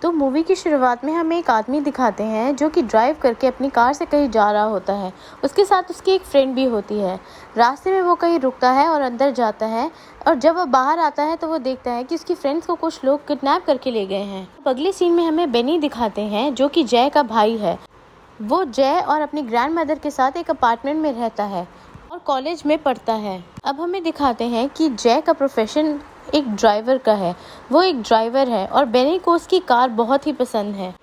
तो मूवी की शुरुआत में हमें एक आदमी दिखाते हैं जो कि ड्राइव करके अपनी कार से कहीं जा रहा होता है। उसके साथ उसकी एक फ्रेंड भी होती है। रास्ते में वो कहीं रुकता है और अंदर जाता है और जब वो बाहर आता है तो वो देखता है कि उसकी फ्रेंड्स को कुछ लोग किडनैप करके ले गए हैं। अब अगले सीन में हमें बेनी दिखाते हैं जो कि जय का भाई है। वो जय और अपनी ग्रैंड मदर के साथ एक अपार्टमेंट में रहता है और कॉलेज में पढ़ता है। अब हमें दिखाते हैं कि जय का प्रोफेशन एक ड्राइवर का है। वो एक ड्राइवर है और बेनी को उसकी कार बहुत ही पसंद है।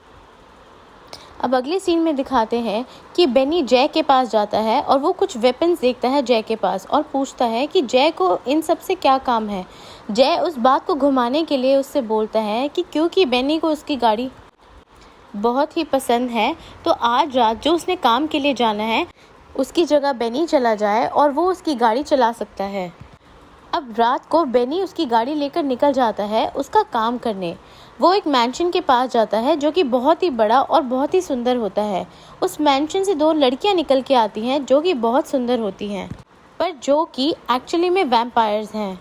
अब अगले सीन में दिखाते हैं कि बेनी जय के पास जाता है और वो कुछ वेपन्स देखता है जय के पास और पूछता है कि जय को इन सब से क्या काम है। जय उस बात को घुमाने के लिए उससे बोलता है कि क्योंकि बेनी को उसकी गाड़ी बहुत ही पसंद है तो आज रात जो उसने काम के लिए जाना है उसकी जगह बेनी चला जाए और वो उसकी गाड़ी चला सकता है। अब रात को बेनी उसकी गाड़ी लेकर निकल जाता है उसका काम करने। वो एक मैंशन के पास जाता है जो कि बहुत ही बड़ा और बहुत ही सुंदर होता है। उस मैंशन से दो लड़कियां निकल के आती हैं जो कि बहुत सुंदर होती हैं, पर जो कि एक्चुअली में वैम्पायर्स हैं,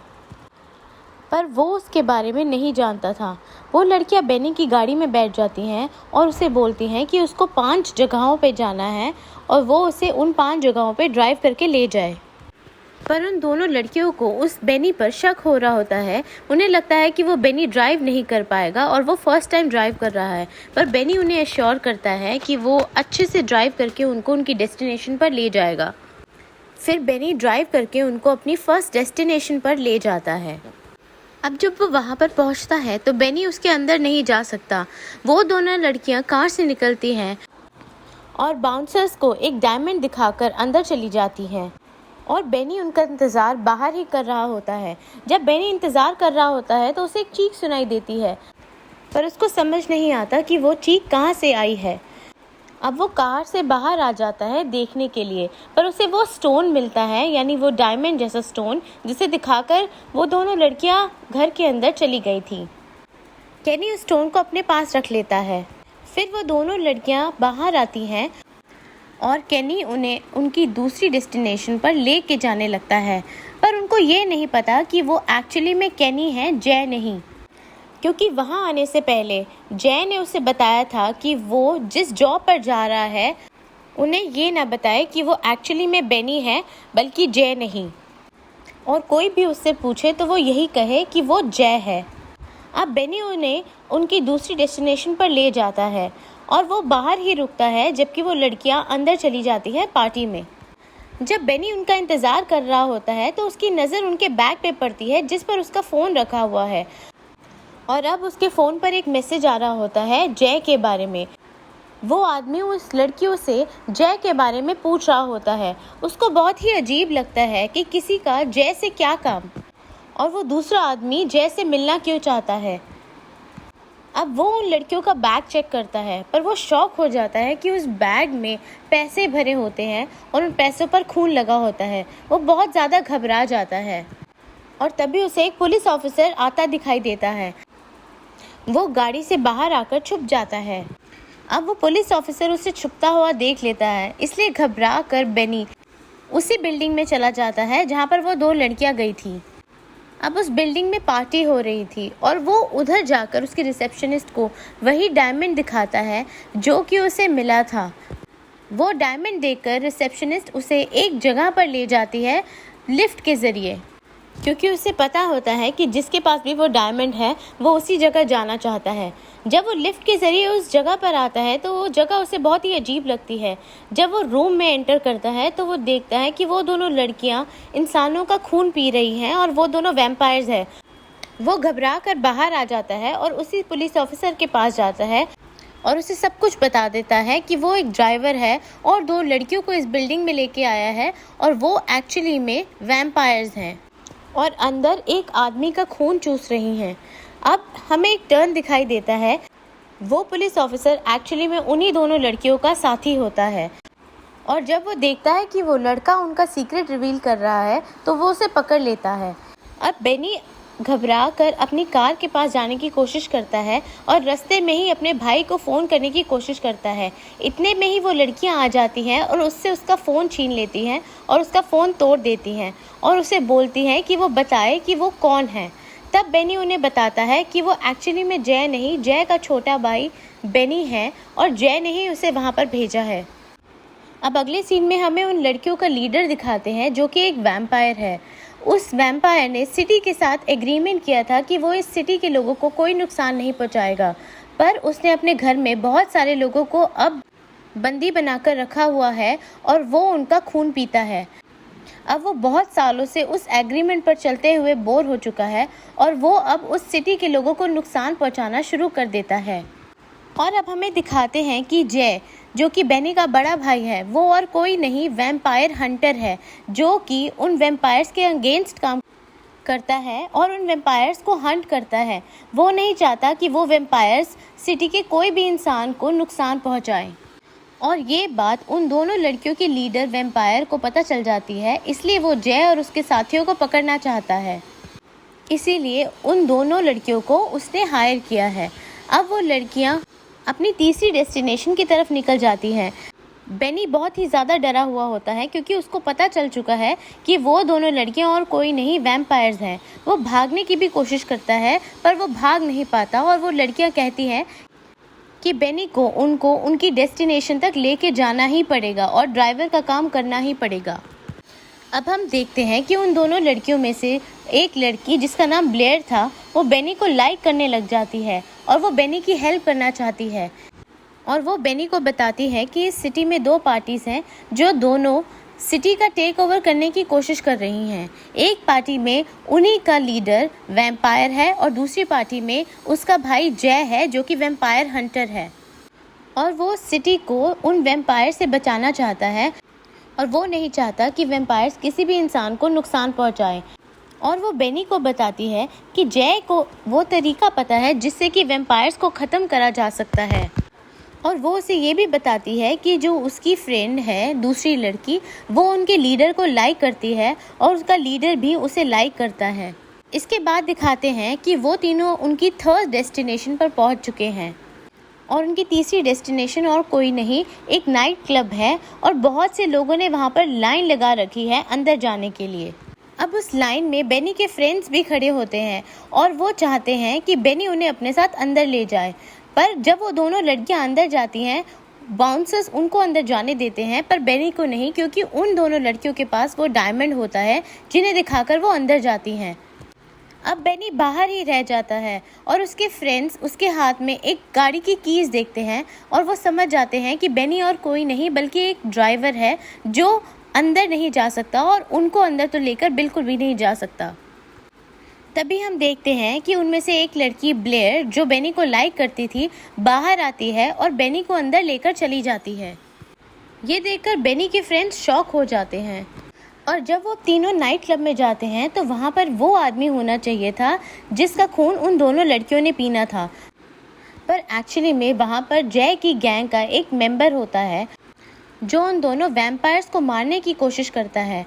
पर वो उसके बारे में नहीं जानता था। वो लड़कियां बेनी की गाड़ी में बैठ जाती हैं और उसे बोलती हैं कि उसको 5 जगहों पे जाना है और वो उसे उन 5 जगहों पे ड्राइव करके ले जाए। पर उन दोनों लड़कियों को उस बेनी पर शक हो रहा होता है। उन्हें लगता है कि वो बेनी ड्राइव नहीं कर पाएगा और वो फर्स्ट टाइम ड्राइव कर रहा है, पर बेनी उन्हें एश्योर करता है कि वो अच्छे से ड्राइव करके उनको उनकी डेस्टिनेशन पर ले जाएगा। फिर बेनी ड्राइव करके उनको अपनी फर्स्ट डेस्टिनेशन पर ले जाता है। अब जब वो वहाँ पर पहुँचता है तो बेनी उसके अंदर नहीं जा सकता। वो दोनों लड़कियाँ कार से निकलती हैं और बाउंसर्स को एक डायमंड दिखाकर अंदर चली जाती हैं और बेनी उनका इंतज़ार बाहर ही कर रहा होता है। जब बेनी इंतज़ार कर रहा होता है तो उसे एक चीख सुनाई देती है, पर उसको समझ नहीं आता कि वो चीख कहाँ से आई है। अब वो कार से बाहर आ जाता है देखने के लिए, पर उसे वो स्टोन मिलता है, यानी वो डायमंड जैसा स्टोन, जिसे दिखाकर वो दोनों लड़कियां घर के अंदर चली गई थी। केनी उस स्टोन को अपने पास रख लेता है। फिर वो दोनों लड़कियां बाहर आती हैं और केनी उन्हें उनकी दूसरी डेस्टिनेशन पर ले के जाने लगता है, पर उनको ये नहीं पता कि वो एक्चुअली में केनी है, जय नहीं, क्योंकि वहाँ आने से पहले जय ने उसे बताया था कि वो जिस जॉब पर जा रहा है उन्हें ये ना बताए कि वो एक्चुअली में बेनी है बल्कि जय नहीं, और कोई भी उससे पूछे तो वो यही कहे कि वो जय है। अब बेनी उन्हें उनकी दूसरी डेस्टिनेशन पर ले जाता है और वो बाहर ही रुकता है जबकि वो लड़कियां अंदर चली जाती है पार्टी में। जब बेनी उनका इंतज़ार कर रहा होता है तो उसकी नज़र उनके बैग पे पड़ती है जिस पर उसका फ़ोन रखा हुआ है, और अब उसके फ़ोन पर एक मैसेज आ रहा होता है जय के बारे में। वो आदमी उस लड़कियों से जय के बारे में पूछ रहा होता है। उसको बहुत ही अजीब लगता है कि किसी का जय से क्या काम, और वो दूसरा आदमी जय से मिलना क्यों चाहता है। अब वो उन लड़कियों का बैग चेक करता है, पर वो शॉक हो जाता है कि उस बैग में पैसे भरे होते हैं और उन पैसों पर खून लगा होता है। वो बहुत ज़्यादा घबरा जाता है और तभी उसे एक पुलिस ऑफिसर आता दिखाई देता है। वो गाड़ी से बाहर आकर छुप जाता है। अब वो पुलिस ऑफिसर उसे छुपता हुआ देख लेता है, इसलिए घबरा कर बेनी उसी बिल्डिंग में चला जाता है जहाँ पर वो 2 लड़कियाँ गई थी। अब उस बिल्डिंग में पार्टी हो रही थी और वो उधर जाकर उसकी रिसेप्शनिस्ट को वही डायमंड दिखाता है जो कि उसे मिला था। वो डायमंड देखकर रिसेप्शनिस्ट उसे एक जगह पर ले जाती है लिफ्ट के ज़रिए, क्योंकि उसे पता होता है कि जिसके पास भी वो डायमंड है वो उसी जगह जाना चाहता है। जब वो लिफ्ट के ज़रिए उस जगह पर आता है तो वो जगह उसे बहुत ही अजीब लगती है। जब वो रूम में एंटर करता है तो वो देखता है कि वो दोनों लड़कियां इंसानों का खून पी रही हैं और वो दोनों वैम्पायर्स हैं। वो घबरा कर बाहर आ जाता है और उसी पुलिस ऑफिसर के पास जाता है और उसे सब कुछ बता देता है कि वो एक ड्राइवर है और 2 लड़कियों को इस बिल्डिंग में लेके आया है और वो एक्चुअली में वैम्पायर्स हैं और अंदर एक आदमी का खून चूस रही हैं। अब हमें एक टर्न दिखाई देता है। वो पुलिस ऑफिसर एक्चुअली में उन्हीं दोनों लड़कियों का साथी होता है, और जब वो देखता है कि वो लड़का उनका सीक्रेट रिवील कर रहा है तो वो उसे पकड़ लेता है। अब बेनी घबरा कर अपनी कार के पास जाने की कोशिश करता है और रास्ते में ही अपने भाई को फ़ोन करने की कोशिश करता है। इतने में ही वो लड़कियां आ जाती हैं और उससे उसका फ़ोन छीन लेती हैं और उसका फ़ोन तोड़ देती हैं और उसे बोलती हैं कि वो बताए कि वो कौन है। तब बेनी उन्हें बताता है कि वो एक्चुअली में जय नहीं, जय का छोटा भाई बेनी है और जय ने ही उसे वहाँ पर भेजा है। अब अगले सीन में हमें उन लड़कियों का लीडर दिखाते हैं जो कि एक वैम्पायर है। उस वैम्पायर ने सिटी के साथ एग्रीमेंट किया था कि वो इस सिटी के लोगों को कोई नुकसान नहीं पहुंचाएगा, पर उसने अपने घर में बहुत सारे लोगों को अब बंदी बनाकर रखा हुआ है और वो उनका खून पीता है। अब वो बहुत सालों से उस एग्रीमेंट पर चलते हुए बोर हो चुका है और वो अब उस सिटी के लोगों को नुकसान पहुंचाना शुरू कर देता है। और अब हमें दिखाते हैं कि जय, जो कि बेनी का बड़ा भाई है, वो और कोई नहीं वैम्पायर हंटर है, जो कि उन वैम्पायर्स के अगेंस्ट काम करता है और उन वैम्पायर्स को हंट करता है। वो नहीं चाहता कि वो वैम्पायर्स सिटी के कोई भी इंसान को नुकसान पहुंचाए। और ये बात उन दोनों लड़कियों की लीडर वैम्पायर को पता चल जाती है, इसलिए वो जय और उसके साथियों को पकड़ना चाहता है। इसीलिए उन दोनों लड़कियों को उसने हायर किया है। अब वो लड़कियां अपनी तीसरी डेस्टिनेशन की तरफ निकल जाती हैं। बेनी बहुत ही ज़्यादा डरा हुआ होता है क्योंकि उसको पता चल चुका है कि वो दोनों लड़कियां और कोई नहीं वैम्पायर्स हैं। वो भागने की भी कोशिश करता है पर वो भाग नहीं पाता और वो लड़कियां कहती हैं कि बेनी को उनको उनकी डेस्टिनेशन तक लेके जाना ही पड़ेगा और ड्राइवर का काम करना ही पड़ेगा। अब हम देखते हैं कि उन दोनों लड़कियों में से एक लड़की, जिसका नाम ब्लेयर था, वो बेनी को लाइक करने लग जाती है और वो बेनी की हेल्प करना चाहती है। और वो बेनी को बताती है कि इस सिटी में दो पार्टीज़ हैं जो दोनों सिटी का टेक ओवर करने की कोशिश कर रही हैं। एक पार्टी में उन्हीं का लीडर वैम्पायर है और दूसरी पार्टी में उसका भाई जय है जो कि वैम्पायर हंटर है। और वो सिटी को उन वैम्पायर से बचाना चाहता है और वो नहीं चाहता कि वैम्पायर्स किसी भी इंसान को नुकसान पहुंचाएं। और वो बेनी को बताती है कि जय को वो तरीका पता है जिससे कि वैम्पायर्स को ख़त्म करा जा सकता है। और वो उसे ये भी बताती है कि जो उसकी फ्रेंड है दूसरी लड़की, वो उनके लीडर को लाइक करती है और उसका लीडर भी उसे लाइक करता है। इसके बाद दिखाते हैं कि वो तीनों उनकी थर्ड डेस्टिनेशन पर पहुंच चुके हैं और उनकी तीसरी डेस्टिनेशन और कोई नहीं, एक नाइट क्लब है और बहुत से लोगों ने वहाँ पर लाइन लगा रखी है अंदर जाने के लिए। अब उस लाइन में बेनी के फ्रेंड्स भी खड़े होते हैं और वो चाहते हैं कि बेनी उन्हें अपने साथ अंदर ले जाए। पर जब वो दोनों लड़कियां अंदर जाती हैं, बाउंसर्स उनको अंदर जाने देते हैं पर बेनी को नहीं, क्योंकि उन दोनों लड़कियों के पास वो डायमंड होता है जिन्हें दिखाकर वो अंदर जाती हैं। अब बेनी बाहर ही रह जाता है और उसके फ्रेंड्स उसके हाथ में एक गाड़ी की कीज देखते हैं और वो समझ जाते हैं कि बेनी और कोई नहीं बल्कि एक ड्राइवर है जो अंदर नहीं जा सकता और उनको अंदर तो लेकर बिल्कुल भी नहीं जा सकता। तभी हम देखते हैं कि उनमें से एक लड़की ब्लेयर, जो बेनी को लाइक करती थी, बाहर आती है और बेनी को अंदर लेकर चली जाती है। ये देखकर बेनी के फ्रेंड्स शॉक हो जाते हैं और जब वो तीनों नाइट क्लब में जाते हैं तो वहाँ पर वो आदमी होना चाहिए था जिसका खून उन दोनों लड़कियों ने पीना था। पर एक्चुअली में वहाँ पर जय की गैंग का एक मेंबर होता है जो उन दोनों वैम्पायर्स को मारने की कोशिश करता है।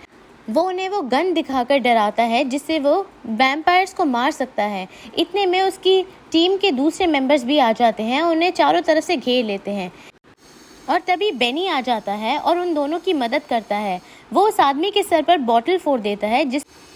वो उन्हें वो गन दिखाकर डराता है जिससे वो वैम्पायर्स को मार सकता है। इतने में उसकी टीम के दूसरे मेंबर्स भी आ जाते हैं, उन्हें चारों तरफ से घेर लेते हैं और तभी बेनी आ जाता है और उन दोनों की मदद करता है। वो उस आदमी के सर पर बॉटल फोड़ देता है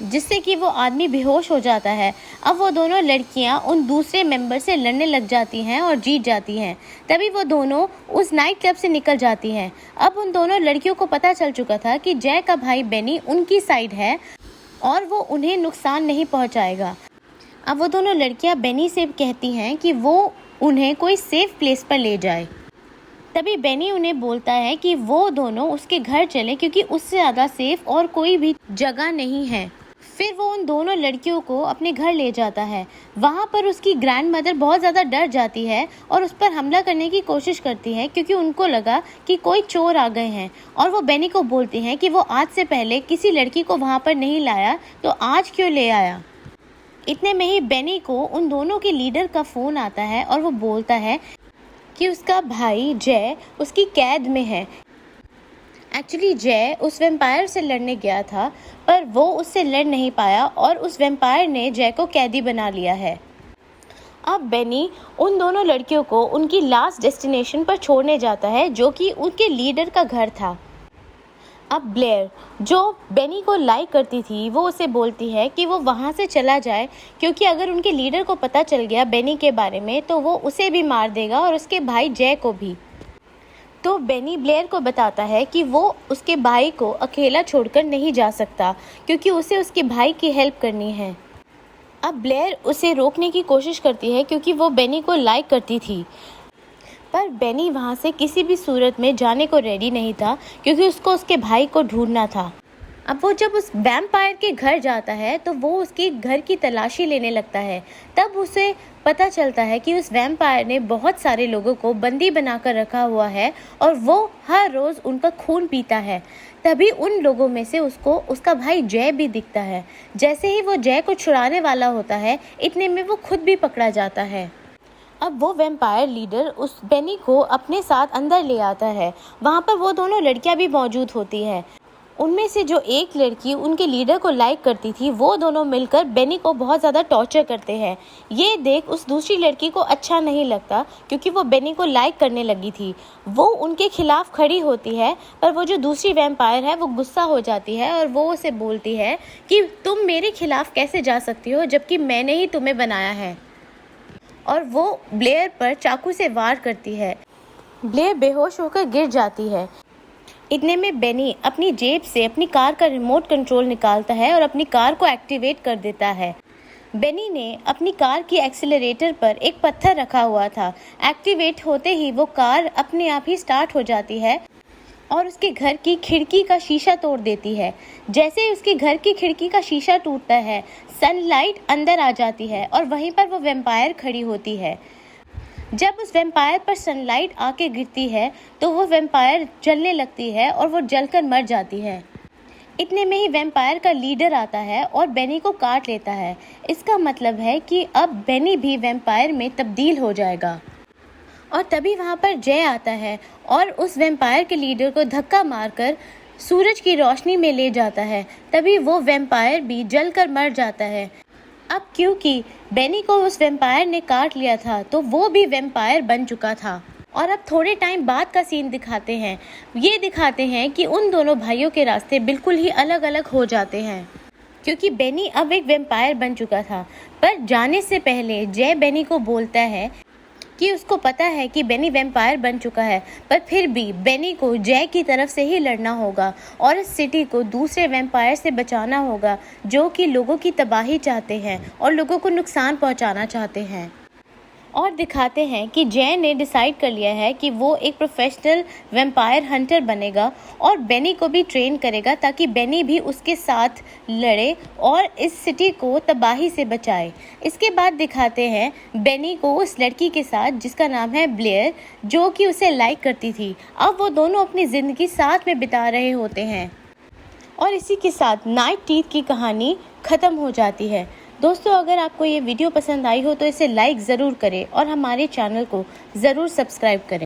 जिससे कि वो आदमी बेहोश हो जाता है। अब वो दोनों लड़कियां उन दूसरे मेंबर से लड़ने लग जाती हैं और जीत जाती हैं। तभी वो दोनों उस नाइट क्लब से निकल जाती हैं। अब उन दोनों लड़कियों को पता चल चुका था कि जय का भाई बेनी उनकी साइड है और वो उन्हें नुकसान नहीं पहुँचाएगा। अब वो दोनों लड़कियाँ बेनी से कहती हैं कि वो उन्हें कोई सेफ प्लेस पर ले जाए। तभी बेनी उन्हें बोलता है कि वो दोनों उसके घर चले क्योंकि उससे ज़्यादा सेफ और कोई भी जगह नहीं है। फिर वो उन दोनों लड़कियों को अपने घर ले जाता है। वहाँ पर उसकी ग्रैंड मदर बहुत ज़्यादा डर जाती है और उस पर हमला करने की कोशिश करती है क्योंकि उनको लगा कि कोई चोर आ गए हैं। और वो बेनी को बोलती हैं कि वो आज से पहले किसी लड़की को वहाँ पर नहीं लाया तो आज क्यों ले आया। इतने में ही बेनी को उन दोनों के लीडर का फ़ोन आता है और वो बोलता है कि उसका भाई जय उसकी कैद में है। एक्चुअली जय उस वैम्पायर से लड़ने गया था पर वो उससे लड़ नहीं पाया और उस वैम्पायर ने जय को कैदी बना लिया है। अब बेनी उन दोनों लड़कियों को उनकी लास्ट डेस्टिनेशन पर छोड़ने जाता है जो कि उनके लीडर का घर था। अब ब्लेयर, जो बेनी को लाइक करती थी, वो उसे बोलती है कि वो वहाँ से चला जाए, क्योंकि अगर उनके लीडर को पता चल गया बेनी के बारे में तो वो उसे भी मार देगा और उसके भाई जय को भी। तो बेनी ब्लेयर को बताता है कि वो उसके भाई को अकेला छोड़कर नहीं जा सकता, क्योंकि उसे उसके भाई की हेल्प करनी है। अब ब्लेयर उसे रोकने की कोशिश करती है, क्योंकि वो बेनी को लाइक करती थी, पर बेनी वहाँ से किसी भी सूरत में जाने को रेडी नहीं था, क्योंकि उसको उसके भाई को ढूंढना था। अब वो जब उस वैम्पायर के घर जाता है तो वो उसके घर की तलाशी लेने लगता है। तब उसे पता चलता है कि उस वैम्पायर ने बहुत सारे लोगों को बंदी बनाकर रखा हुआ है और वो हर रोज़ उनका खून पीता है। तभी उन लोगों में से उसको उसका भाई जय भी दिखता है। जैसे ही वो जय को छुड़ाने वाला होता है, इतने में वो खुद भी पकड़ा जाता है। अब वो वैम्पायर लीडर उस बेनी को अपने साथ अंदर ले आता है। वहाँ पर वो दोनों लड़कियाँ भी मौजूद होती है। उनमें से जो एक लड़की उनके लीडर को लाइक करती थी, वो दोनों मिलकर बेनी को बहुत ज़्यादा टॉर्चर करते हैं। ये देख उस दूसरी लड़की को अच्छा नहीं लगता, क्योंकि वो बेनी को लाइक करने लगी थी। वो उनके खिलाफ खड़ी होती है, पर वो जो दूसरी वैम्पायर है वो गुस्सा हो जाती है और वो उसे बोलती है कि तुम मेरे खिलाफ कैसे जा सकती हो, जबकि मैंने ही तुम्हें बनाया है। और वो ब्लेयर पर चाकू से वार करती है। ब्लेयर बेहोश होकर गिर जाती है। इतने में बेनी अपनी जेब से अपनी कार का रिमोट कंट्रोल निकालता है और अपनी कार को एक्टिवेट कर देता है। बेनी ने अपनी कार की एक्सीलरेटर पर एक पत्थर रखा हुआ था। एक्टिवेट होते ही वो कार अपने आप ही स्टार्ट हो जाती है और उसके घर की खिड़की का शीशा तोड़ देती है। जैसे ही उसके घर की खिड़की का शीशा टूटता है, सनलाइट अंदर आ जाती है और वहीं पर वो वैम्पायर खड़ी होती है। जब उस वैम्पायर पर सनलाइट आके गिरती है तो वो वैम्पायर जलने लगती है और वो जलकर मर जाती है। इतने में ही वैम्पायर का लीडर आता है और बेनी को काट लेता है। इसका मतलब है कि अब बेनी भी वैम्पायर में तब्दील हो जाएगा। और तभी वहाँ पर जय आता है और उस वैम्पायर के लीडर को धक्का मारकर सूरज की रोशनी में ले जाता है। तभी वो वैम्पायर भी जलकर मर जाता है। अब क्योंकि बेनी को उस वैम्पायर ने काट लिया था तो वो भी वैम्पायर बन चुका था। और अब थोड़े टाइम बाद का सीन दिखाते हैं। ये दिखाते हैं कि उन दोनों भाइयों के रास्ते बिल्कुल ही अलग अलग हो जाते हैं, क्योंकि बेनी अब एक वैम्पायर बन चुका था। पर जाने से पहले जय बेनी को बोलता है कि उसको पता है कि बेनी वैम्पायर बन चुका है, पर फिर भी बेनी को जय की तरफ से ही लड़ना होगा और इस सिटी को दूसरे वैम्पायर से बचाना होगा, जो कि लोगों की तबाही चाहते हैं और लोगों को नुकसान पहुंचाना चाहते हैं। और दिखाते हैं कि जय ने डिसाइड कर लिया है कि वो एक प्रोफेशनल वैम्पायर हंटर बनेगा और बेनी को भी ट्रेन करेगा, ताकि बेनी भी उसके साथ लड़े और इस सिटी को तबाही से बचाए। इसके बाद दिखाते हैं बेनी को उस लड़की के साथ जिसका नाम है ब्लेयर, जो कि उसे लाइक करती थी। अब वो दोनों अपनी ज़िंदगी साथ में बिता रहे होते हैं और इसी के साथ नाइट टीथ की कहानी ख़त्म हो जाती है। दोस्तों, अगर आपको ये वीडियो पसंद आई हो तो इसे लाइक ज़रूर करें और हमारे चैनल को ज़रूर सब्सक्राइब करें।